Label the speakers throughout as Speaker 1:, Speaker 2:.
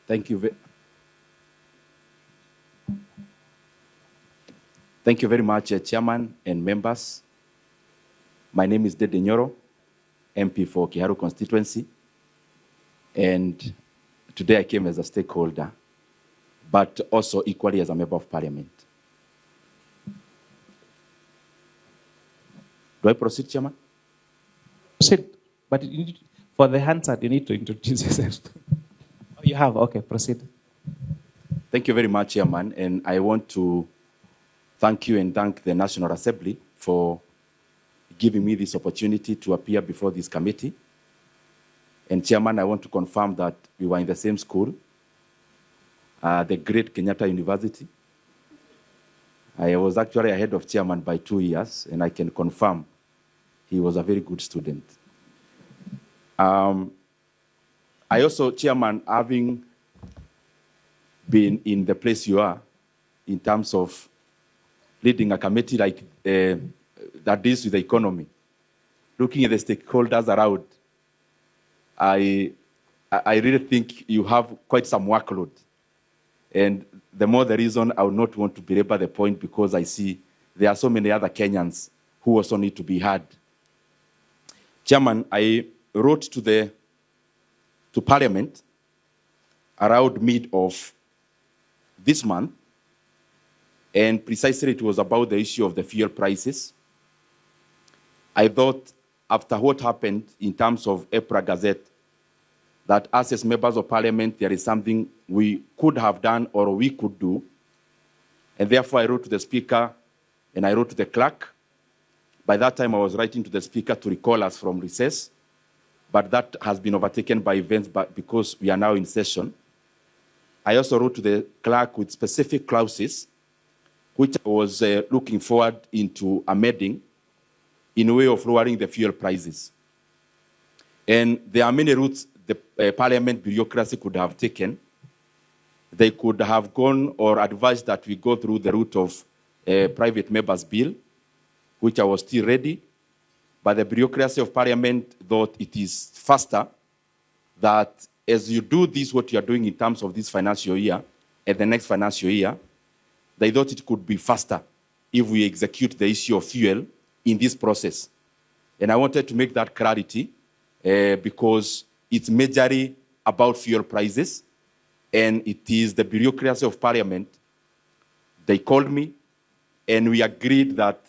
Speaker 1: Thank you. Thank you very much, Chairman and members. My name is Inooro, MP for Kiharu constituency. And today I came as a stakeholder, but also equally as a member of parliament. Do I proceed, Chairman?
Speaker 2: Proceed, but you need, for the Hansard, you need to introduce yourself. Oh, you have, okay, proceed.
Speaker 1: Thank you very much, Chairman, and I want to thank you and thank the National Assembly for giving me this opportunity to appear before this committee. And Chairman, I want to confirm that we were in the same school, the great Kenyatta University. I was actually ahead of Chairman by 2 years, and I can confirm he was a very good student. I also, Chairman, having been in the place you are, in terms of leading a committee like that deals with the economy, looking at the stakeholders around, I really think you have quite some workload. And the more the reason I would not want to belabor the point, because I see there are so many other Kenyans who also need to be heard. Chairman, I wrote to Parliament around mid of this month, and precisely it was about the issue of the fuel prices. I thought after what happened in terms of April Gazette, that us as members of parliament, there is something we could have done or we could do. And therefore I wrote to the speaker and I wrote to the clerk. By that time I was writing to the speaker to recall us from recess, but that has been overtaken by events because we are now in session. I also wrote to the clerk with specific clauses, which I was looking forward into amending in a way of lowering the fuel prices. And there are many routes the parliament bureaucracy could have taken. They could have gone or advised that we go through the route of a private member's bill, which I was still ready. But the bureaucracy of parliament thought it is faster that as you do this, what you are doing in terms of this financial year and the next financial year, they thought it could be faster if we execute the issue of fuel in this process. And I wanted to make that clarity because it's majorly about fuel prices, and it is the bureaucracy of parliament. They called me, and we agreed that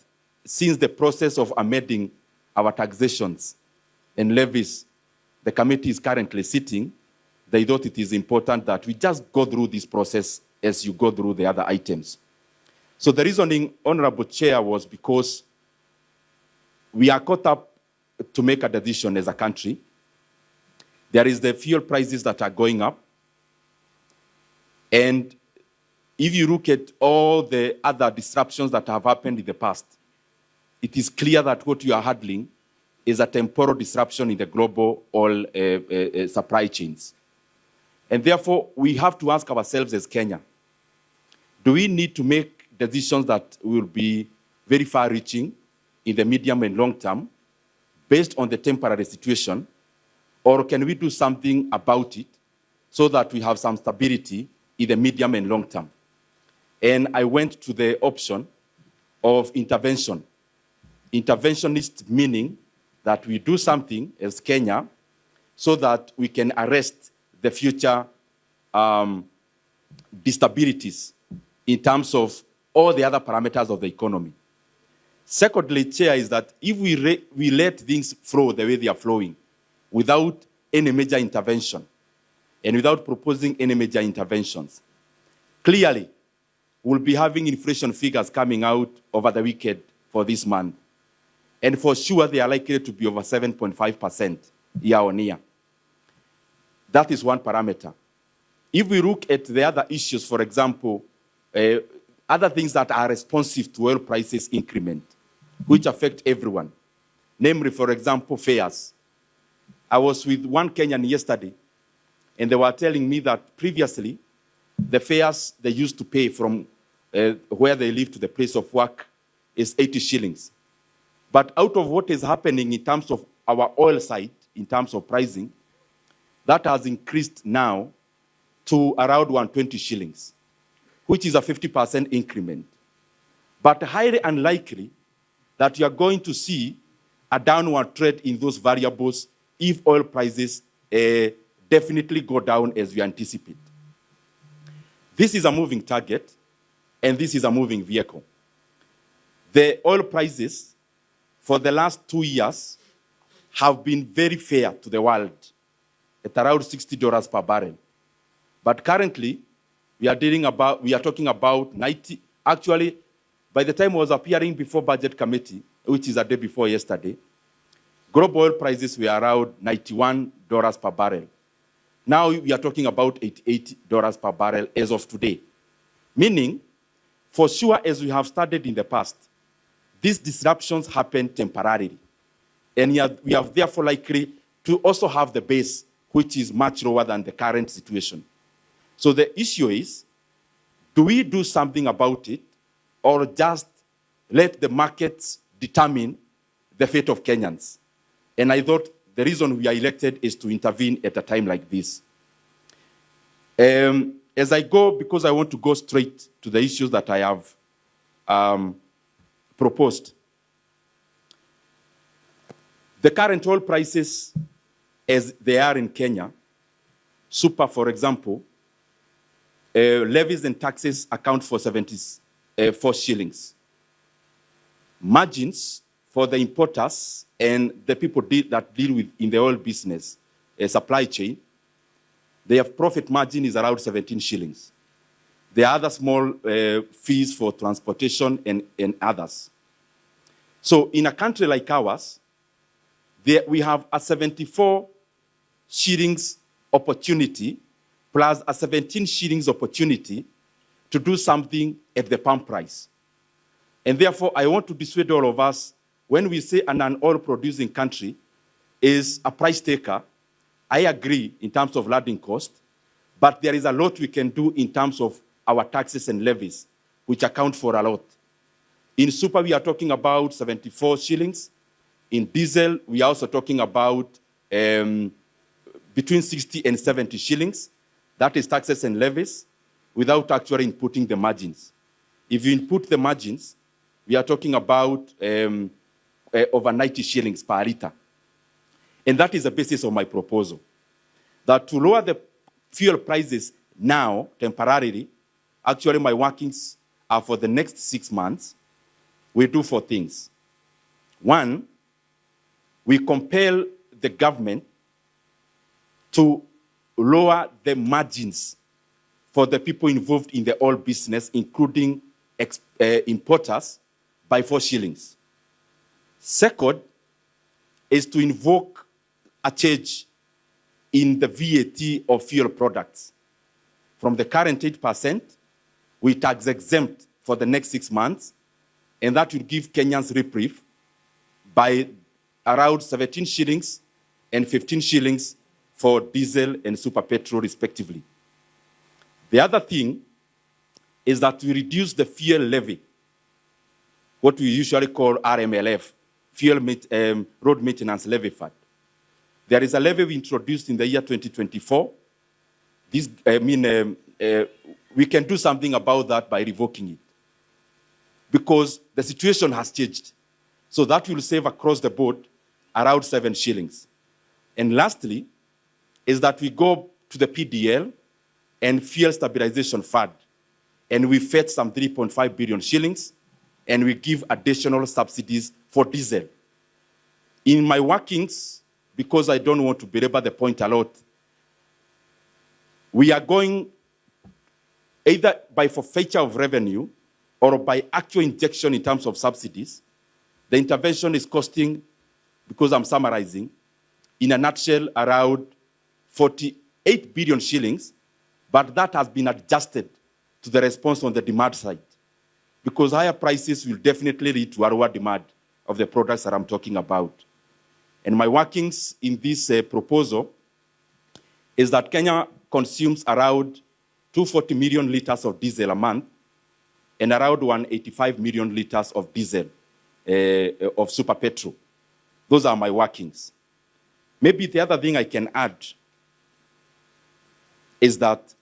Speaker 1: since the process of amending our taxations and levies, the committee is currently sitting, they thought it is important that we just go through this process as you go through the other items. So the reasoning, Honorable Chair, was because we are caught up to make a decision as a country. There is the fuel prices that are going up. And if you look at all the other disruptions that have happened in the past, it is clear that what you are handling is a temporal disruption in the global oil supply chains. And therefore, we have to ask ourselves as Kenya, do we need to make decisions that will be very far-reaching in the medium and long term based on the temporary situation, or can we do something about it so that we have some stability in the medium and long term? And I went to the option of intervention. Interventionist meaning that we do something as Kenya so that we can arrest the future instabilities in terms of all the other parameters of the economy. Secondly, Chair, is that if we let things flow the way they are flowing without any major intervention and without proposing any major interventions, clearly we'll be having inflation figures coming out over the weekend for this month. And for sure, they are likely to be over 7.5% year on year. That is one parameter. If we look at the other issues, for example, other things that are responsive to oil prices increment, which affect everyone, namely, for example, fares. I was with one Kenyan yesterday, and they were telling me that previously, the fares they used to pay from where they live to the place of work is 80 shillings. But out of what is happening in terms of our oil side, in terms of pricing, that has increased now to around 120 shillings, which is a 50% increment. But highly unlikely that you are going to see a downward trend in those variables if oil prices definitely go down as we anticipate. This is a moving target, and this is a moving vehicle. The oil prices for the last 2 years have been very fair to the world at around $60 per barrel. But currently, we are talking about 90. Actually, by the time I was appearing before Budget Committee, which is a day before yesterday, global oil prices were around $91 per barrel. Now we are talking about $88 per barrel as of today. Meaning, for sure, as we have studied in the past, these disruptions happen temporarily. And we are therefore likely to also have the base, which is much lower than the current situation. So the issue is, do we do something about it, or just let the markets determine the fate of Kenyans? And I thought the reason we are elected is to intervene at a time like this. As I go, because I want to go straight to the issues that I have proposed. The current oil prices, as they are in Kenya, super, for example, levies and taxes account for 74 shillings. Margins for the importers and the people that deal with in the oil business, supply chain, their profit margin is around 17 shillings. There are other small fees for transportation and others. So in a country like ours, we have a 74 shillings opportunity plus a 17 shillings opportunity to do something at the pump price. And therefore, I want to dissuade all of us, when we say an oil producing country is a price taker, I agree in terms of landing cost, but there is a lot we can do in terms of our taxes and levies, which account for a lot. In super, we are talking about 74 shillings. In diesel, we are also talking about between 60 and 70 shillings. That is taxes and levies without actually inputting the margins. If you input the margins, we are talking about over 90 shillings per liter. And that is the basis of my proposal. That to lower the fuel prices now, temporarily, actually my workings are for the next 6 months, we do 4 things. One, we compel the government to lower the margins for the people involved in the oil business, including importers, by 4 shillings. Second is to invoke a change in the VAT of fuel products. From the current 8%, we tax exempt for the next 6 months, and that will give Kenyans reprieve by around 17 shillings and 15 shillings for diesel and super petrol, respectively. The other thing is that we reduce the fuel levy, what we usually call RMLF, Road Maintenance Levy Fund. There is a levy we introduced in the year 2024. We can do something about that by revoking it, because the situation has changed. So that will save across the board around 7 shillings. And lastly, is that we go to the PDL and Fuel Stabilization Fund, and we fetch some 3.5 billion shillings, and we give additional subsidies for diesel. In my workings, because I don't want to belabor the point a lot, we are going either by forfeiture of revenue or by actual injection in terms of subsidies. The intervention is costing, because I'm summarizing, in a nutshell, around 48 billion shillings, but that has been adjusted to the response on the demand side, because higher prices will definitely lead to a lower demand of the products that I'm talking about. And my workings in this proposal is that Kenya consumes around 240 million liters of diesel a month and around 185 million liters of diesel, of super petrol. Those are my workings. Maybe the other thing I can add is that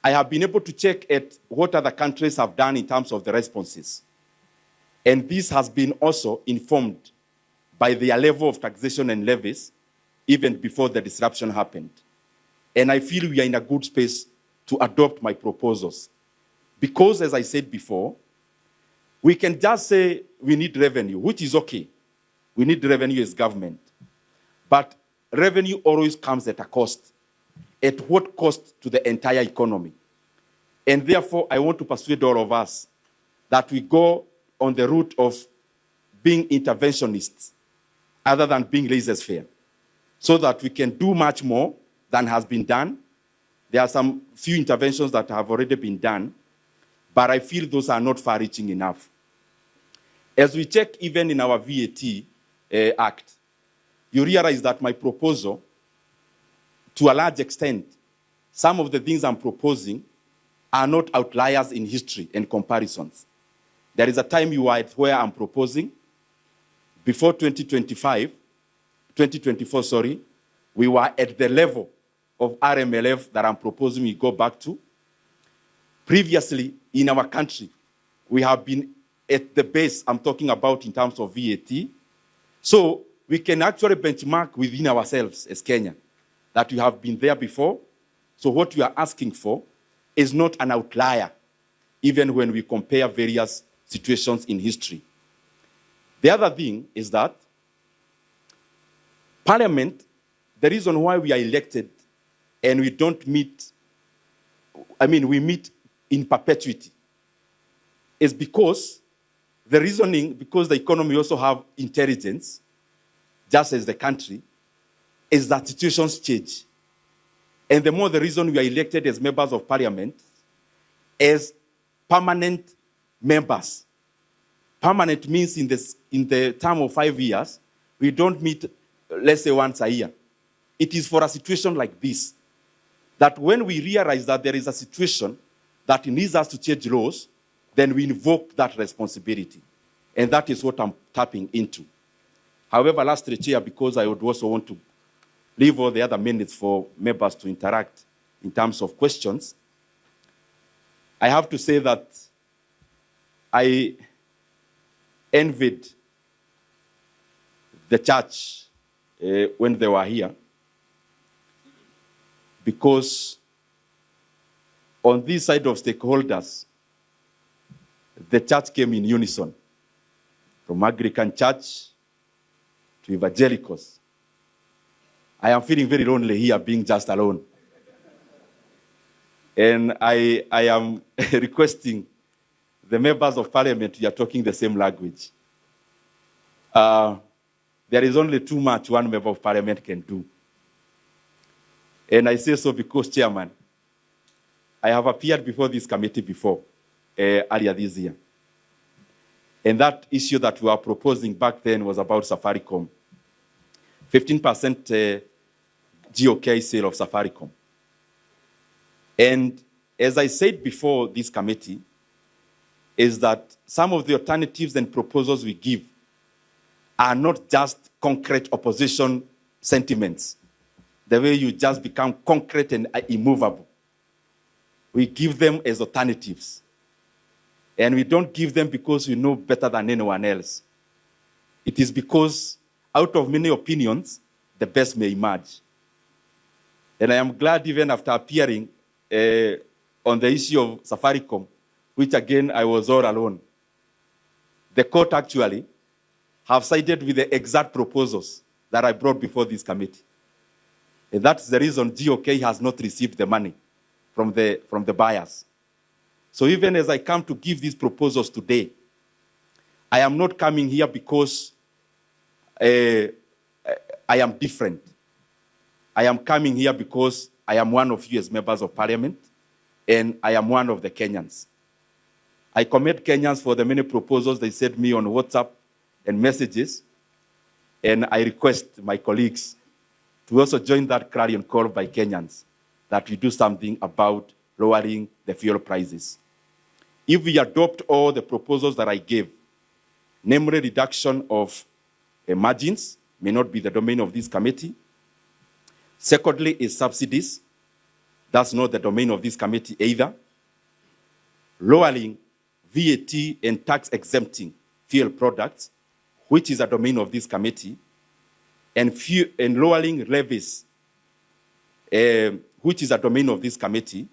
Speaker 1: I have been able to check at what other countries have done in terms of the responses. And this has been also informed by their level of taxation and levies even before the disruption happened. And I feel we are in a good space to adopt my proposals. Because, as I said before, we can just say we need revenue, which is okay. We need revenue as government. But revenue always comes at a cost. At what cost to the entire economy? And therefore, I want to persuade all of us that we go on the route of being interventionists other than being laissez-faire, so that we can do much more than has been done. There are some few interventions that have already been done, but I feel those are not far-reaching enough. As we check even in our VAT Act, you realize that my proposal, to a large extent, some of the things I'm proposing are not outliers in history and comparisons. There is a time you were at where I'm proposing. Before 2024, sorry, we were at the level of RMLF that I'm proposing we go back to. Previously, in our country, we have been at the base I'm talking about in terms of VAT. So we can actually benchmark within ourselves as Kenya, that we have been there before. So what we are asking for is not an outlier, even when we compare various situations in history. The other thing is that Parliament, the reason why we are elected and we don't meet, we meet in perpetuity, is because the reasoning, because the economy also have intelligence, just as the country, is that situations change. And the more the reason we are elected as members of Parliament, as permanent members. Permanent means in the term of 5 years, we don't meet, let's say, once a year. It is for a situation like this, that when we realize that there is a situation that needs us to change laws, then we invoke that responsibility. And that is what I'm tapping into. However, lastly, Chair, because I would also want to leave all the other minutes for members to interact in terms of questions, I have to say that I envied the church when they were here, because on this side of stakeholders, the church came in unison, from Anglican church to evangelicals. I am feeling very lonely here, being just alone. And I am requesting the members of Parliament, we are talking the same language. There is only too much one member of Parliament can do. And I say so because, Chairman, I have appeared before this committee before, earlier this year. And that issue that we were proposing back then was about Safaricom. 15% GOK sale of Safaricom. And as I said before this committee, is that some of the alternatives and proposals we give are not just concrete opposition sentiments, the way you just become concrete and immovable. We give them as alternatives. And we don't give them because we know better than anyone else. It is because out of many opinions, the best may emerge. And I am glad even after appearing on the issue of Safaricom, which again, I was all alone. The court actually have sided with the exact proposals that I brought before this committee. And that's the reason GOK has not received the money the buyers. So even as I come to give these proposals today, I am not coming here because I am different. I am coming here because I am one of you as members of parliament, and I am one of the Kenyans. I commend Kenyans for the many proposals they sent me on WhatsApp and messages, and I request my colleagues to also join that clarion call by Kenyans that we do something about lowering the fuel prices. If we adopt all the proposals that I gave, namely reduction of margins, may not be the domain of this committee. Secondly is subsidies. That's not the domain of this committee either. Lowering VAT and tax exempting fuel products, which is a domain of this committee, and lowering levies, which is a domain of this committee.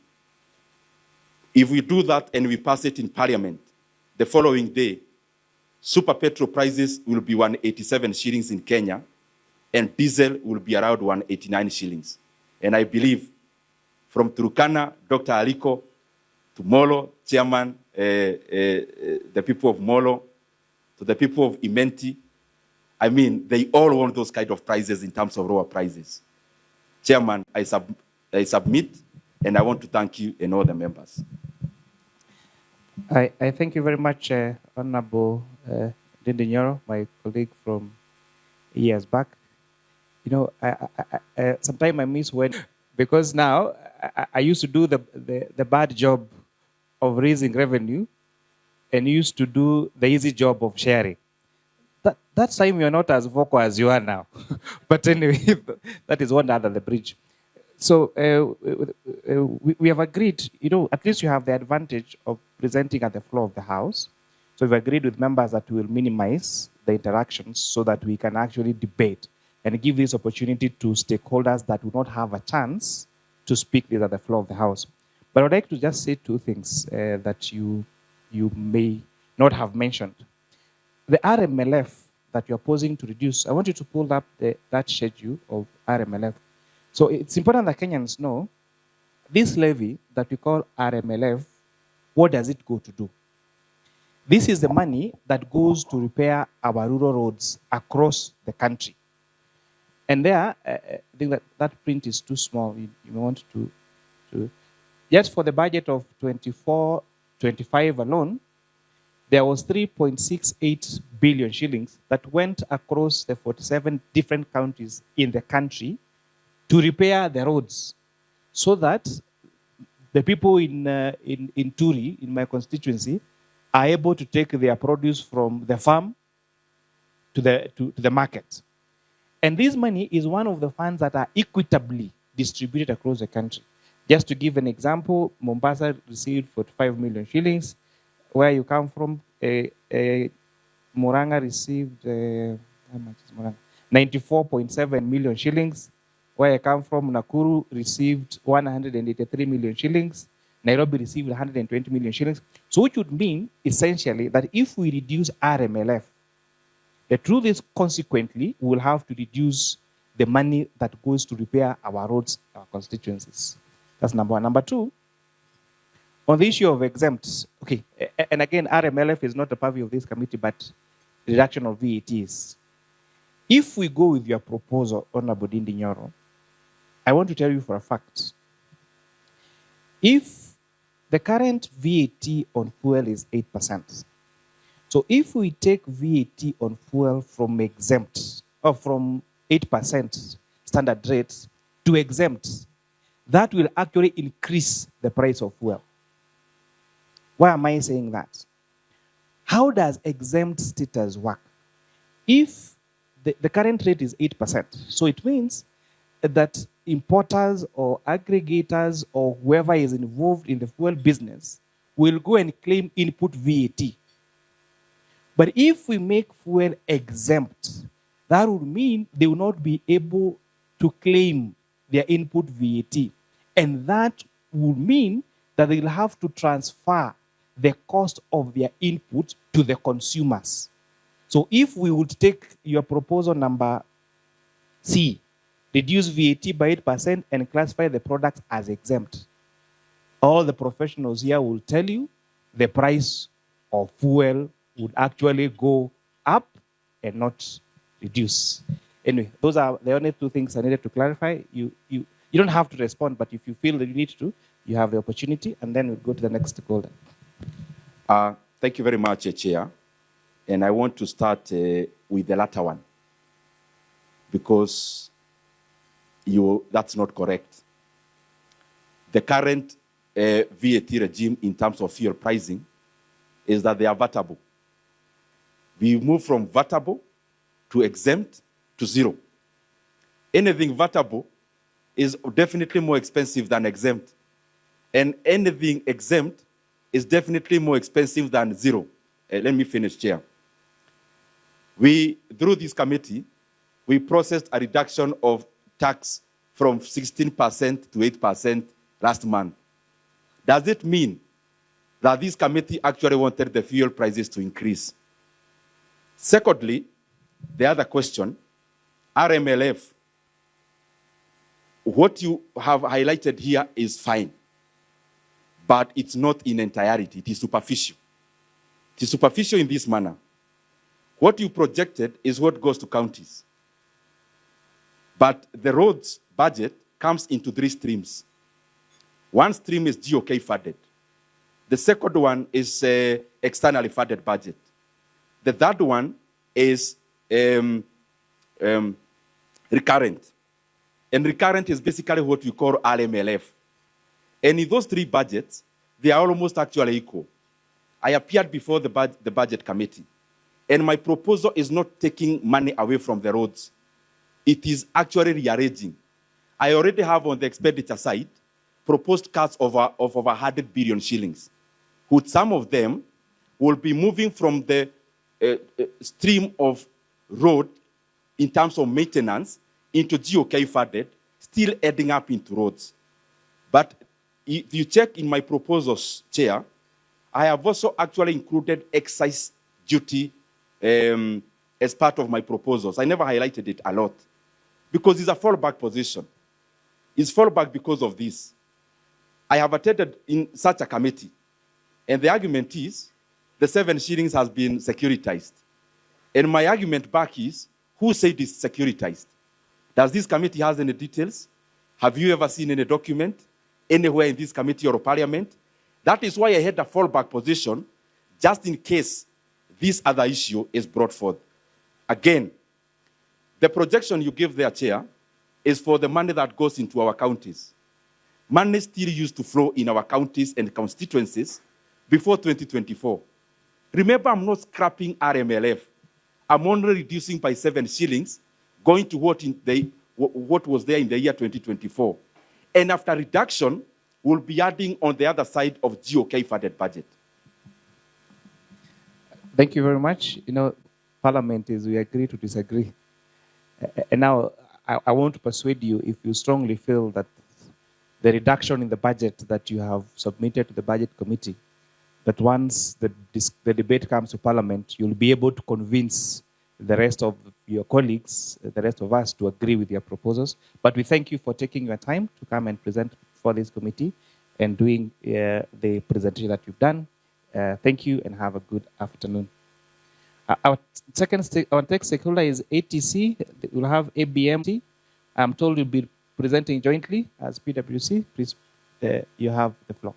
Speaker 1: If we do that and we pass it in parliament, the following day, super petrol prices will be 187 shillings in Kenya, and diesel will be around 189 shillings. And I believe from Turkana, Dr. Aliko, to Molo, Chairman, the people of Molo, to the people of Imenti, I mean, they all want those kind of prices in terms of lower prices. Chairman, I submit, and I want to thank you and all the members.
Speaker 2: I thank you very much, Honorable Inooro, my colleague from years back. You know, sometimes I miss when, because now I used to do the bad job of raising revenue and used to do the easy job of sharing. That time you're not as vocal as you are now. But anyway, that is one under the bridge. So we have agreed, you know, at least you have the advantage of presenting at the floor of the House. So we've agreed with members that we will minimize the interactions so that we can actually debate and give this opportunity to stakeholders that will not have a chance to speak this at the floor of the House. But I would like to just say two things that you may not have mentioned. The RMLF that you're posing to reduce, I want you to pull up that schedule of RMLF. So it's important that Kenyans know this levy that we call RMLF, what does it go to do? This is the money that goes to repair our rural roads across the country. And there, I think that print is too small. You want to just for the budget of 24-25 alone, there was 3.68 billion shillings that went across the 47 different counties in the country to repair the roads, so that the people in Turi, in my constituency, are able to take their produce from the farm to the market. And this money is one of the funds that are equitably distributed across the country. Just to give an example, Mombasa received 45 million shillings. Where you come from, Murang'a received, how much is Murang'a? 94.7 million shillings. Where I come from, Nakuru received 183 million shillings. Nairobi received 120 million shillings. So which would mean, essentially, that if we reduce RMLF, the truth is, consequently, we will have to reduce the money that goes to repair our roads, our constituencies. That's number one. Number two, on the issue of exempts, okay, and again, RMLF is not the purview of this committee, but reduction of VATs. If we go with your proposal, Honorable Inooro, I want to tell you for a fact, if the current VAT on fuel is 8%, so if we take VAT on fuel from exempt, or from 8% standard rates to exempt, that will actually increase the price of fuel. Why am I saying that? How does exempt status work? If the current rate is 8%, so it means that importers or aggregators or whoever is involved in the fuel business will go and claim input VAT. But if we make fuel exempt, that would mean they will not be able to claim their input VAT. And that would mean that they will have to transfer the cost of their input to the consumers. So if we would take your proposal number C, reduce VAT by 8% and classify the products as exempt, all the professionals here will tell you the price of fuel would actually go up and not reduce. Anyway, those are the only two things I needed to clarify. You don't have to respond, but if you feel that you need to, you have the opportunity, and then we'll go to the next stakeholder.
Speaker 1: Thank you very much, Chair. And I want to start with the latter one, because that's not correct. The current VAT regime in terms of fuel pricing is that they are vatable. We move from vatable to exempt to zero. Anything vatable is definitely more expensive than exempt. And anything exempt is definitely more expensive than zero. Let me finish, Chair. Through this committee, we processed a reduction of tax from 16% to 8% last month. Does it mean that this committee actually wanted the fuel prices to increase? Secondly, the other question, RMLF, what you have highlighted here is fine, but it's not in entirety. It is superficial. It is superficial in this manner. What you projected is what goes to counties. But the roads budget comes into three streams. One stream is GOK funded. The second one is externally funded budget. The third one is recurrent. And recurrent is basically what we call RMLF. And in those three budgets, they are almost actually equal. I appeared before the budget committee, and my proposal is not taking money away from the roads. It is actually rearranging. I already have on the expenditure side proposed cuts of over 100 billion shillings, which some of them will be moving from the stream of road in terms of maintenance into GOK funded, still adding up into roads. But if you check in my proposals, Chair, I have also actually included excise duty as part of my proposals. I never highlighted it a lot because it's a fallback position. It's fallback because of this. I have attended in such a committee, and the argument is the 7 shillings has been securitized. And my argument back is, who said it's securitized? Does this committee have any details? Have you ever seen any document anywhere in this committee or parliament? That is why I had a fallback position, just in case this other issue is brought forth. Again, the projection you give there, Chair, is for the money that goes into our counties. Money still used to flow in our counties and constituencies before 2024. Remember, I'm not scrapping RMLF. I'm only reducing by 7 shillings, going to what was there in the year 2024. And after reduction, we'll be adding on the other side of GOK funded budget.
Speaker 2: Thank you very much. Parliament is we agree to disagree. And now I want to persuade you, if you strongly feel that the reduction in the budget that you have submitted to the budget committee, that once the debate comes to Parliament, you'll be able to convince the rest of your colleagues, the rest of us, to agree with your proposals. But we thank you for taking your time to come and present for this committee and doing the presentation that you've done. Thank you and have a good afternoon. Our next stakeholder is ATC. We'll have ABM. I'm told you'll be presenting jointly as PwC. Please, you have the floor.